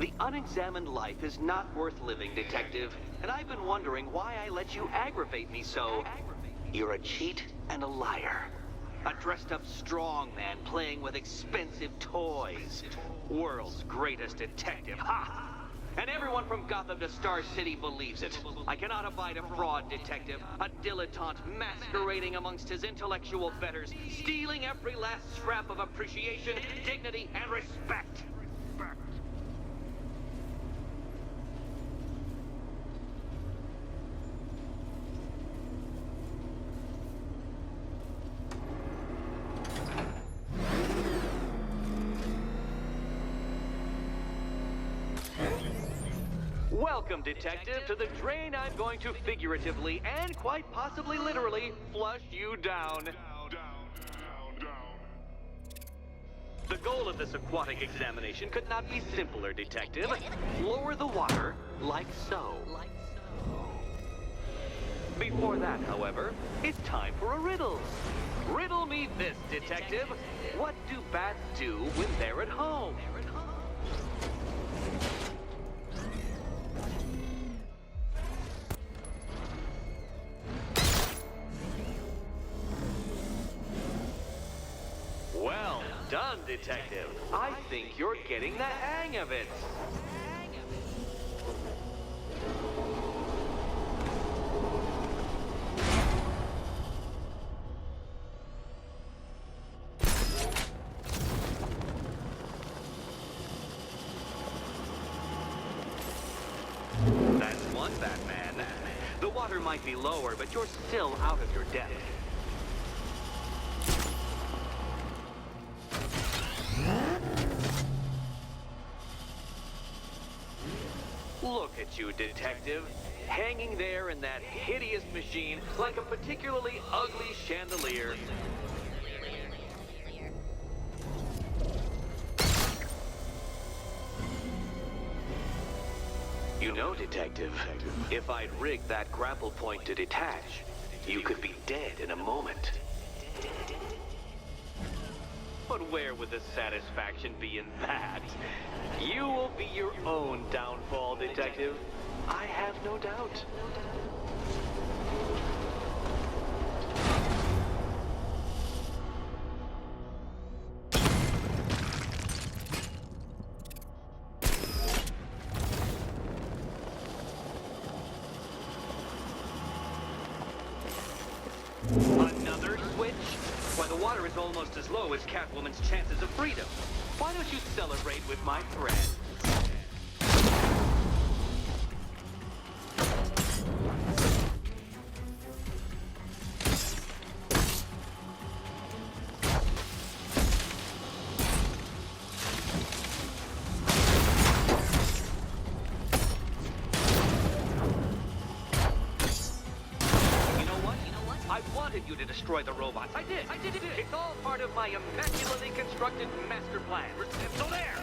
The unexamined life is not worth living, Detective. And I've been wondering why I let you aggravate me so. You're a cheat and a liar. A dressed-up strongman playing with expensive toys. World's greatest detective, ha! And everyone from Gotham to Star City believes it. I cannot abide a fraud detective, a dilettante masquerading amongst his intellectual betters, stealing every last scrap of appreciation, dignity, and respect. Welcome, Detective, to the drain I'm going to figuratively and quite possibly literally flush you down. The goal of this aquatic examination could not be simpler, Detective. Lower the water, like so. Before that, however, it's time for a riddle. Riddle me this, Detective. What do bats do when they're at home? Well done, Detective. I think you're getting the hang of it. That's one, Batman. The water might be lower, but you're still out of your depth. Look at you, Detective. Hanging there in that hideous machine like a particularly ugly chandelier. You know, Detective, if I'd rigged that grapple point to detach, you could be dead in a moment. But where would the satisfaction be in that? You will be your own downfall, Detective. I have no doubt. Another switch? Why, the water is almost as low as Catwoman's chances of freedom. Why don't you celebrate with my friends? I wanted you to destroy the robots. I did. It's all part of my immaculately constructed master plan. So there!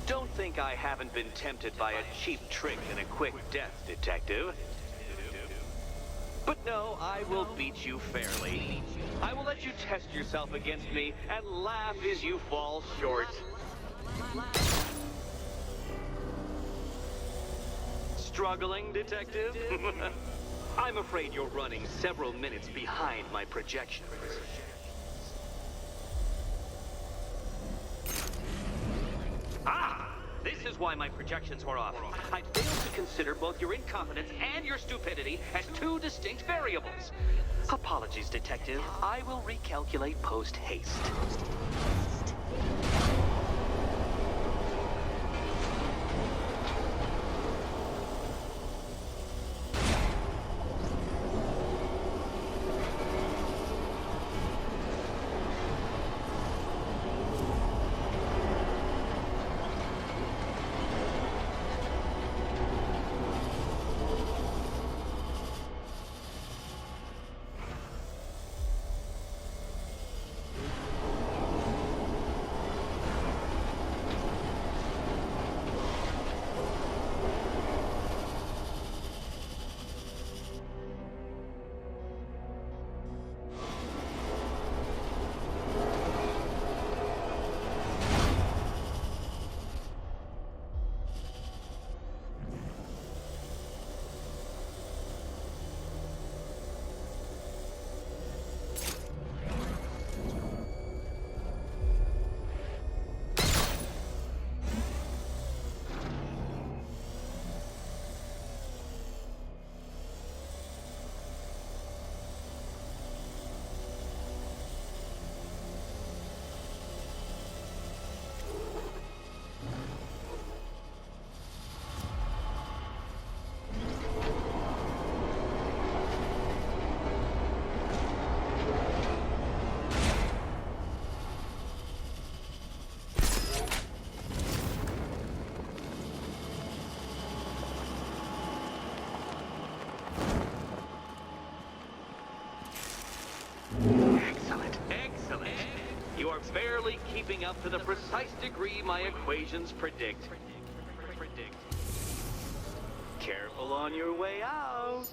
Don't think I haven't been tempted by a cheap trick and a quick death, Detective. But no, I will beat you fairly. I will let you test yourself against me and laugh as you fall short. Struggling, Detective? I'm afraid you're running several minutes behind my projections. This is why my projections were off. I failed to consider both your incompetence and your stupidity as two distinct variables. Apologies, Detective. I will recalculate post-haste. up to the precise degree my equations predict. Careful on your way out.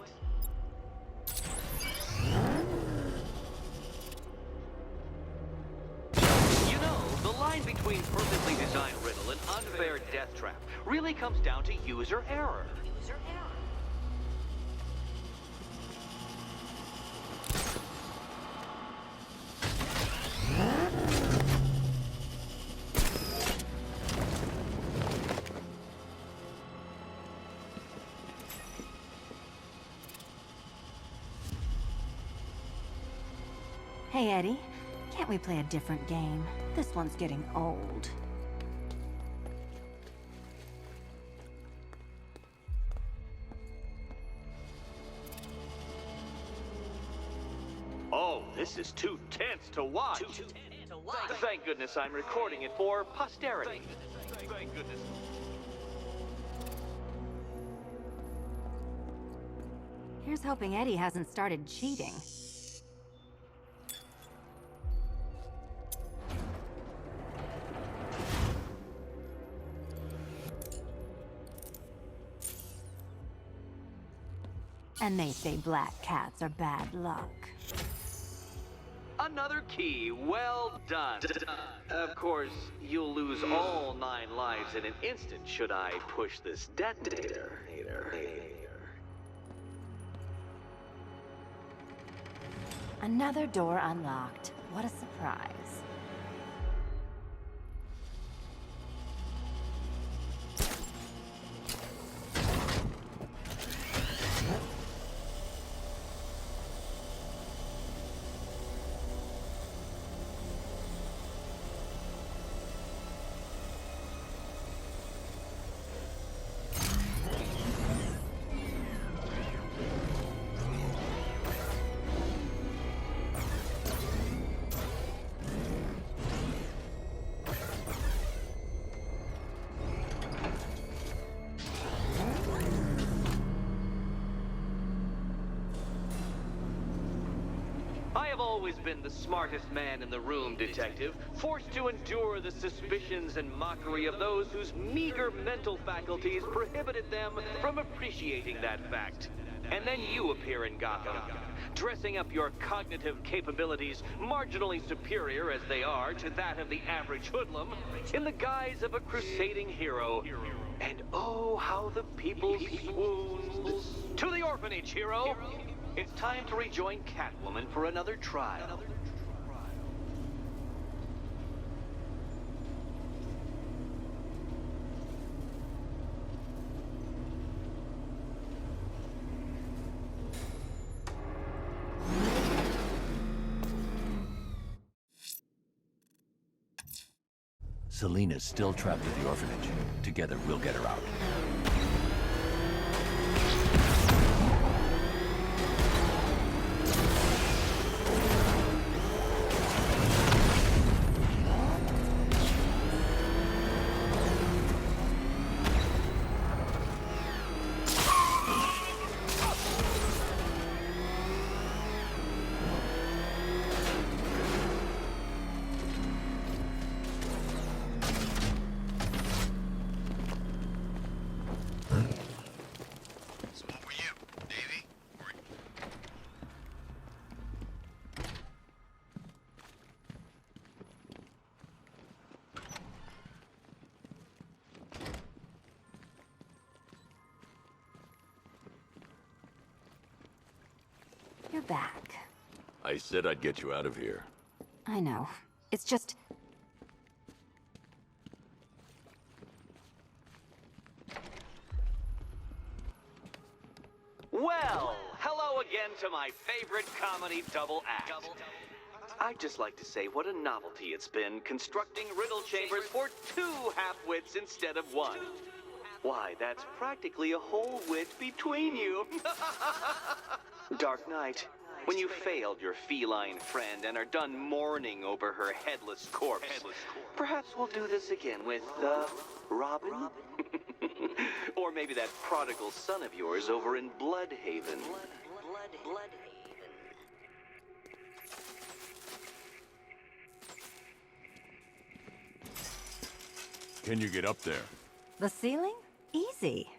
You know, the line between perfectly designed riddle and unfair death trap really comes down to user error. Hey, Eddie. Can't we play a different game? This one's getting old. Oh, this is too tense to watch. Thank goodness I'm recording it for posterity. Thank goodness. Here's hoping Eddie hasn't started cheating. And they say black cats are bad luck. Another key, well done. Of course, you'll lose all 9 lives in an instant should I push this detonator. Another door unlocked. What a surprise. I have always been the smartest man in the room, Detective, forced to endure the suspicions and mockery of those whose meager mental faculties prohibited them from appreciating that fact. And then you appear in Gotham, dressing up your cognitive capabilities, marginally superior as they are to that of the average hoodlum, in the guise of a crusading hero. And oh, how the people swooned. To the orphanage, hero! It's time to rejoin Catwoman for another trial. Selina's still trapped at the orphanage. Together, we'll get her out. You're back. I said I'd get you out of here. I know. It's just... Well, hello again to my favorite comedy double act. I'd just like to say what a novelty it's been constructing riddle chambers for 2 half-wits instead of 1. Why, that's practically a whole wit between you. Dark Knight, when you failed your feline friend and are done mourning over her headless corpse, perhaps we'll do this again with, Robin? Or maybe that prodigal son of yours over in Bloodhaven. Can you get up there? The ceiling? Easy.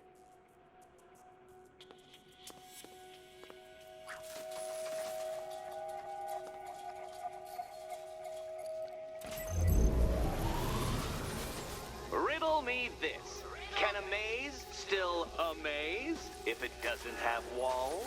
Riddle me this. Can a maze still amaze if it doesn't have walls?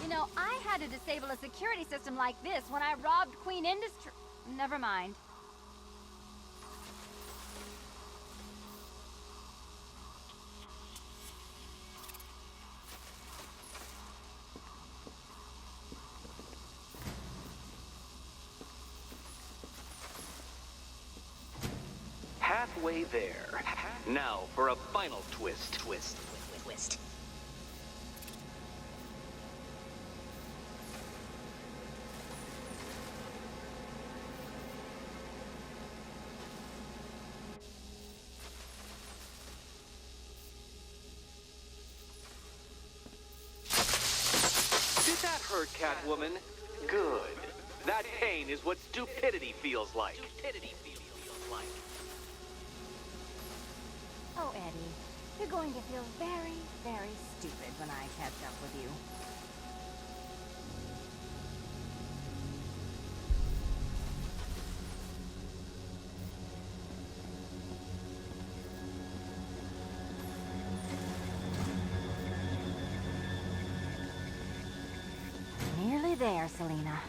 You know, I had to disable a security system like this when I robbed Queen Industry. Never mind. Halfway there. Now for a final twist. Twist. Did that hurt, Catwoman? Good. That pain is what stupidity feels like. Oh, Eddie, you're going to feel very, very stupid when I catch up with you. Nearly there, Selina.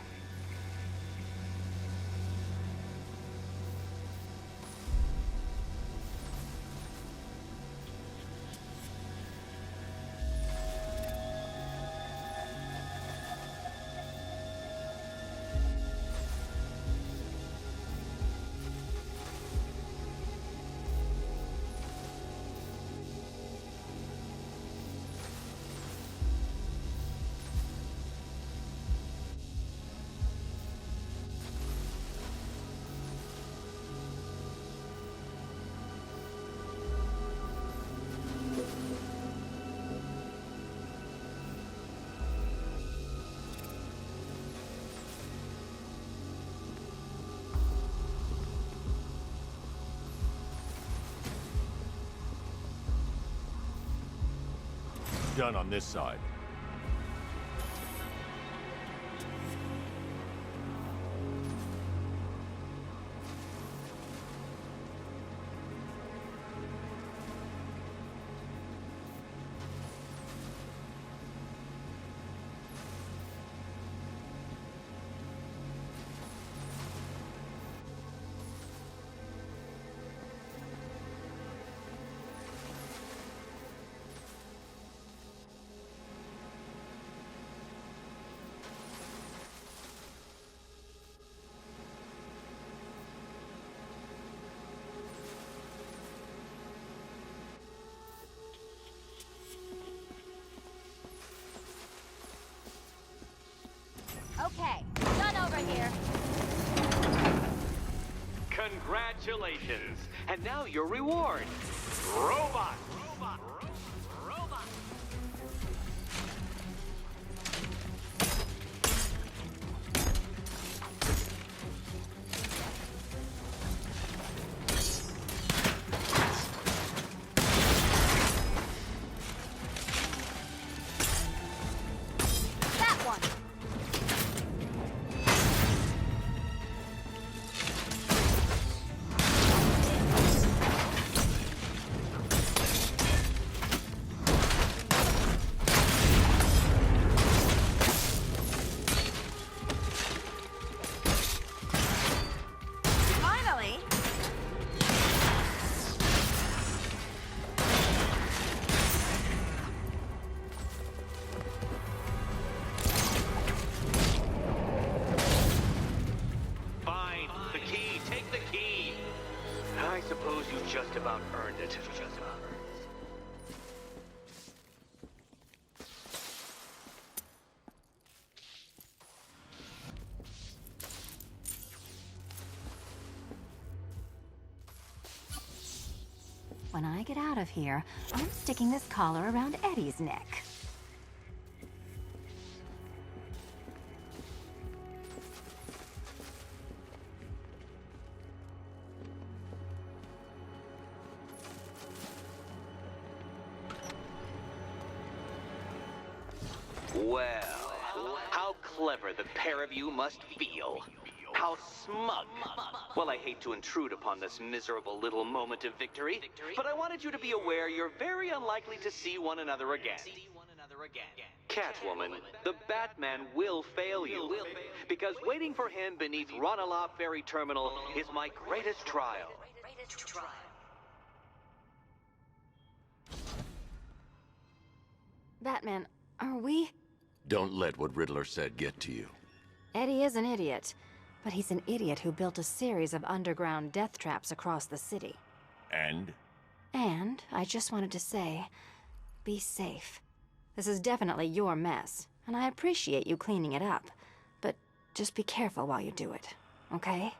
Done on this side. Okay, done over here. Congratulations. And now your reward. Robot. That one. when I get out of here, I'm sticking this collar around Eddie's neck. Well, how clever the pair of you must feel. How smug. Well, I hate to intrude upon this miserable little moment of victory, but I wanted you to be aware you're very unlikely to see one another again. Catwoman, the Batman will fail you, because waiting for him beneath Ronalop Ferry Terminal is my greatest trial. Batman, are we? Don't let what Riddler said get to you. Eddie is an idiot, but he's an idiot who built a series of underground death traps across the city. And? And I just wanted to say, be safe. This is definitely your mess, and I appreciate you cleaning it up, but just be careful while you do it, okay?